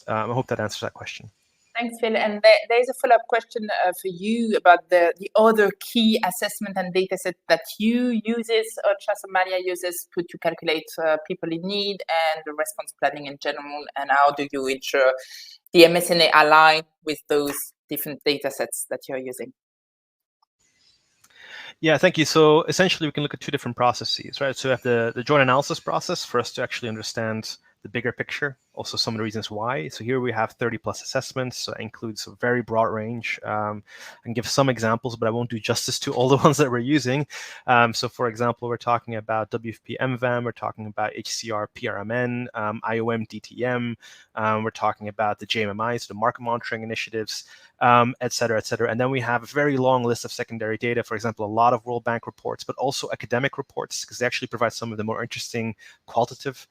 I hope that answers that question.
Thanks, Phil. And there's a follow-up question for you about the other key assessment and data set that you uses, OCHA Somalia uses to calculate people in need and the response planning in general, and how do you ensure the MSNA align with those different data sets that you're using?
Yeah, thank you. So essentially, we can look at two different processes, right? So we have the joint analysis process for us to actually understand the bigger picture, also some of the reasons why. So here we have 30 plus assessments, so it includes a very broad range. I can give some examples, but I won't do justice to all the ones that we're using. So for example, we're talking about WFP MVAM, we're talking about HCR PRMN, IOM DTM, we're talking about the JMMIs, the market monitoring initiatives, et cetera, et cetera. And then we have a very long list of secondary data, for example, a lot of World Bank reports, but also academic reports, because they actually provide some of the more interesting qualitative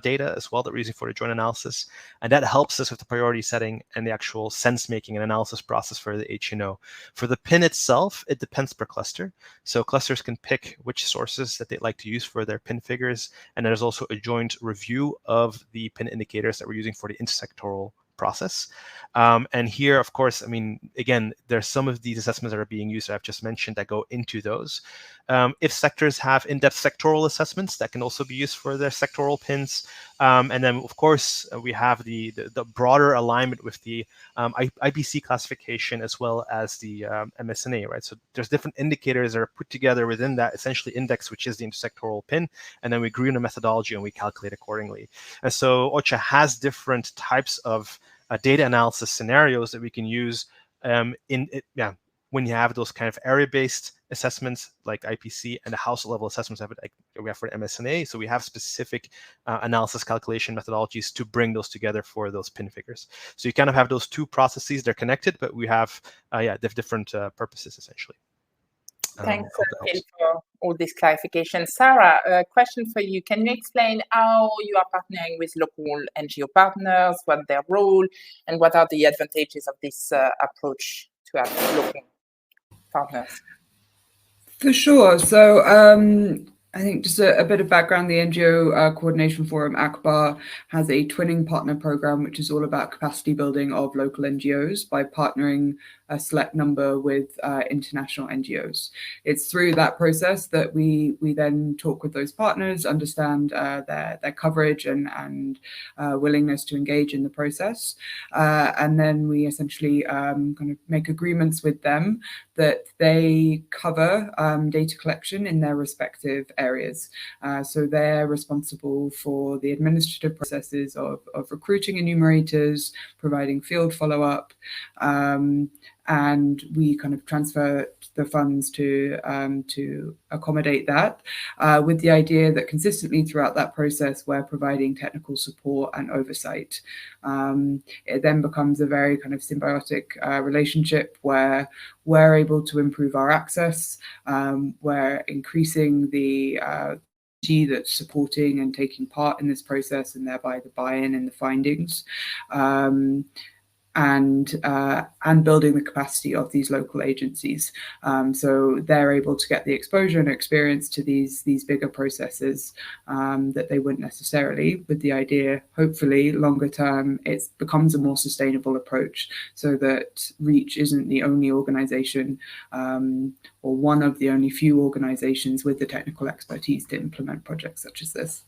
data as well that we're using for the joint analysis. And that helps us with the priority setting and the actual sense making and analysis process for the HNO. For the PIN itself, it depends per cluster. So clusters can pick which sources that they'd like to use for their PIN figures. And there's also a joint review of the PIN indicators that we're using for the intersectoral process. And here, of course, I mean, again, there's some of these assessments that are being used that I've just mentioned that go into those. If sectors have in-depth sectoral assessments, that can also be used for their sectoral pins. And then, of course, we have the broader alignment with the IPC classification as well as the MSNA, right? So there's different indicators that are put together within that essentially index, which is the intersectoral pin. And then we agree on a methodology and we calculate accordingly. And so OCHA has different types of data analysis scenarios that we can use when you have those kind of area-based assessments like IPC and the household level assessments we have for MSNA. So we have specific analysis calculation methodologies to bring those together for those PIN figures. So you kind of have those two processes, they're connected, but we have different purposes essentially.
Thanks, Phil, for all this clarification. Sarah, a question for you. Can you explain how you are partnering with local NGO partners, what their role, and what are the advantages of this approach to have local partners?
For sure. So I think just a bit of background, the NGO Coordination Forum, ACBAR, has a twinning partner program, which is all about capacity building of local NGOs by partnering a select number with international NGOs. It's through that process that we then talk with those partners, understand their coverage and willingness to engage in the process. And then we essentially kind of make agreements with them that they cover data collection in their respective areas. So they're responsible for the administrative processes of recruiting enumerators, providing field follow-up, and we kind of transfer the funds to accommodate that, with the idea that consistently throughout that process, we're providing technical support and oversight. It then becomes a very kind of symbiotic relationship where we're able to improve our access, we're increasing the that's supporting and taking part in this process, and thereby the buy-in and the findings, and building the capacity of these local agencies. So they're able to get the exposure and experience to these bigger processes that they wouldn't necessarily, with the idea, hopefully, longer term, it becomes a more sustainable approach so that REACH isn't the only organization or one of the only few organizations with the technical expertise to implement projects such as this.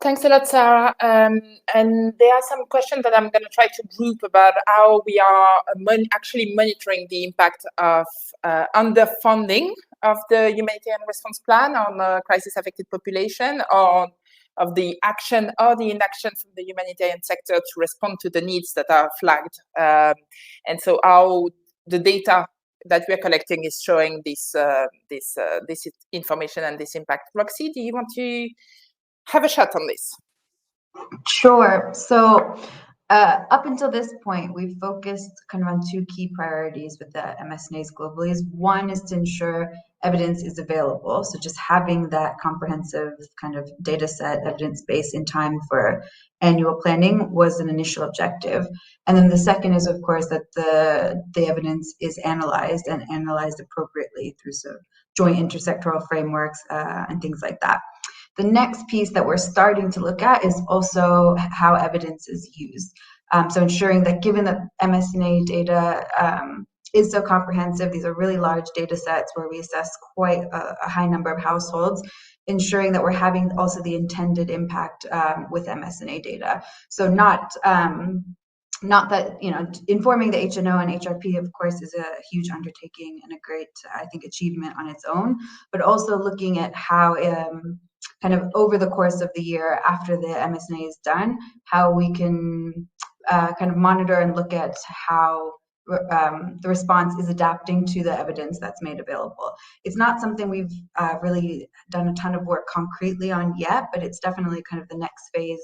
Thanks a lot, Sarah. And there are some questions that I'm going to try to group about how we are actually monitoring the impact of underfunding of the humanitarian response plan on crisis-affected population, or of the action or the inaction from the humanitarian sector to respond to the needs that are flagged. And so how the data that we're collecting is showing this information and this impact. Roxy, do you want to have a shot on this?
Sure. So Up until this point, we've focused kind of on two key priorities with the MSNAs globally. One is to ensure evidence is available. So just having that comprehensive kind of data set, evidence base in time for annual planning was an initial objective. And then the second is, of course, that the evidence is analyzed and analyzed appropriately through joint intersectoral frameworks and things like that. The next piece that we're starting to look at is also how evidence is used. So ensuring that given that MSNA data is so comprehensive, these are really large data sets where we assess quite a high number of households, ensuring that we're having also the intended impact with MSNA data. So not that, informing the HNO and HRP, of course, is a huge undertaking and a great, I think, achievement on its own, but also looking at how kind of over the course of the year after the MSNA is done, how we can kind of monitor and look at how the response is adapting to the evidence that's made available. It's not something we've really done a ton of work concretely on yet, but it's definitely kind of the next phase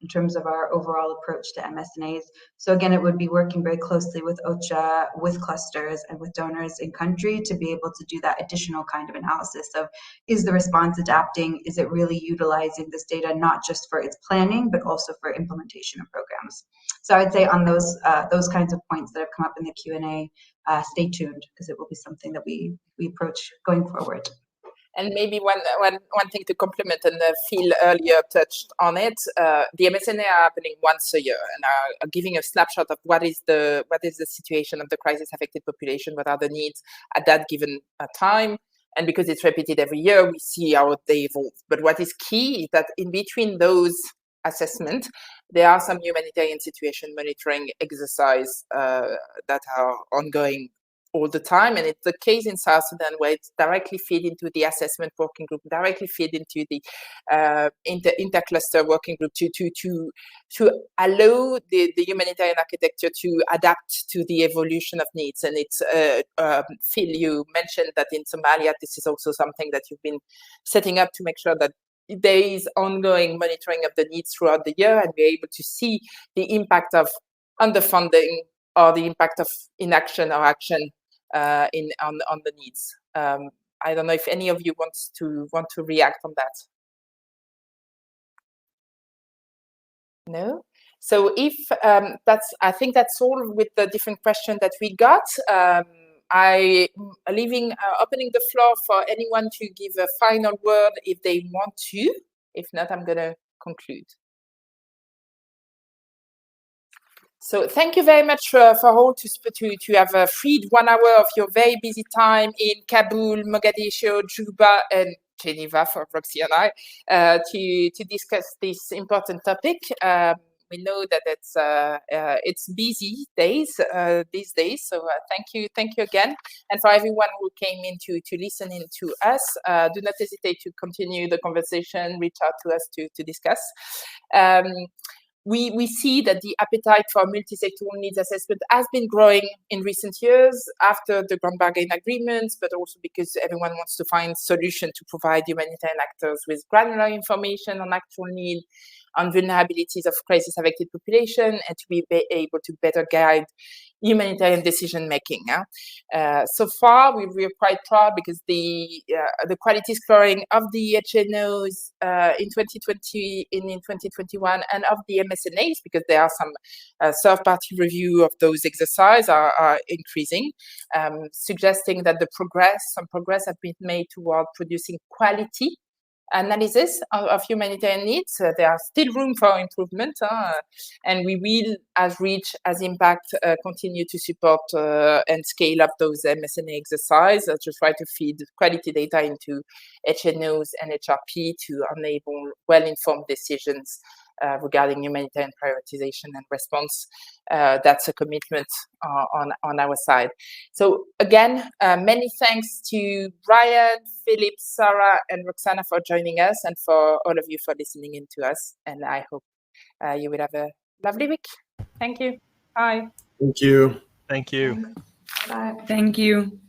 in terms of our overall approach to MSNAs. So again, it would be working very closely with OCHA, with clusters, and with donors in country to be able to do that additional kind of analysis of, is the response adapting? Is it really utilizing this data, not just for its planning, but also for implementation of programs? So I would say on those kinds of points that have come up in the Q&A, stay tuned, because it will be something that we approach going forward.
And maybe one thing to complement, and Phil earlier touched on it, the MSNA are happening once a year and are giving a snapshot of what is the situation of the crisis-affected population, what are the needs at that given time. And because it's repeated every year, we see how they evolve. But what is key is that in between those assessments, there are some humanitarian situation monitoring exercise that are ongoing all the time, and it's the case in South Sudan where it's directly feed into the assessment working group, directly feed into the intercluster working group to allow the humanitarian architecture to adapt to the evolution of needs. And it's Phil, you mentioned that in Somalia, this is also something that you've been setting up to make sure that there is ongoing monitoring of the needs throughout the year, and we're able to see the impact of underfunding or the impact of inaction or action on the needs. I don't know if any of you want to react on that. No? So if I think that's all with the different questions that we got. I leaving opening the floor for anyone to give a final word if they want to. If not, I'm going to conclude. So thank you very much for all to have freed 1 hour of your very busy time in Kabul, Mogadishu, Juba, and Geneva for Roxy and I to discuss this important topic. We know that it's busy days these days, so thank you again, and for everyone who came in to listen in to us. Do not hesitate to continue the conversation. Reach out to us to discuss. We see that the appetite for multi-sectoral needs assessment has been growing in recent years after the Grand Bargain agreements, but also because everyone wants to find solutions to provide humanitarian actors with granular information on actual need, on vulnerabilities of crisis-affected population, and to be able to better guide humanitarian decision-making. So far, we're quite proud because the quality scoring of the HNOs in 2020 and in 2021, and of the MSNAs, because there are some third-party review of those exercises are increasing, suggesting that some progress have been made toward producing quality analysis of humanitarian needs. There are still room for improvement, and we will, as REACH, as Impact, continue to support and scale up those MSNA exercises to try to feed quality data into HNOs and HRP to enable well-informed decisions regarding humanitarian prioritization and response. That's a commitment on our side. So again, many thanks to Brian, Philip, Sarah, and Roxana for joining us, and for all of you for listening in to us. And I hope you will have a lovely week. Thank you. Bye.
Thank you.
Thank you.
Bye.
Thank you.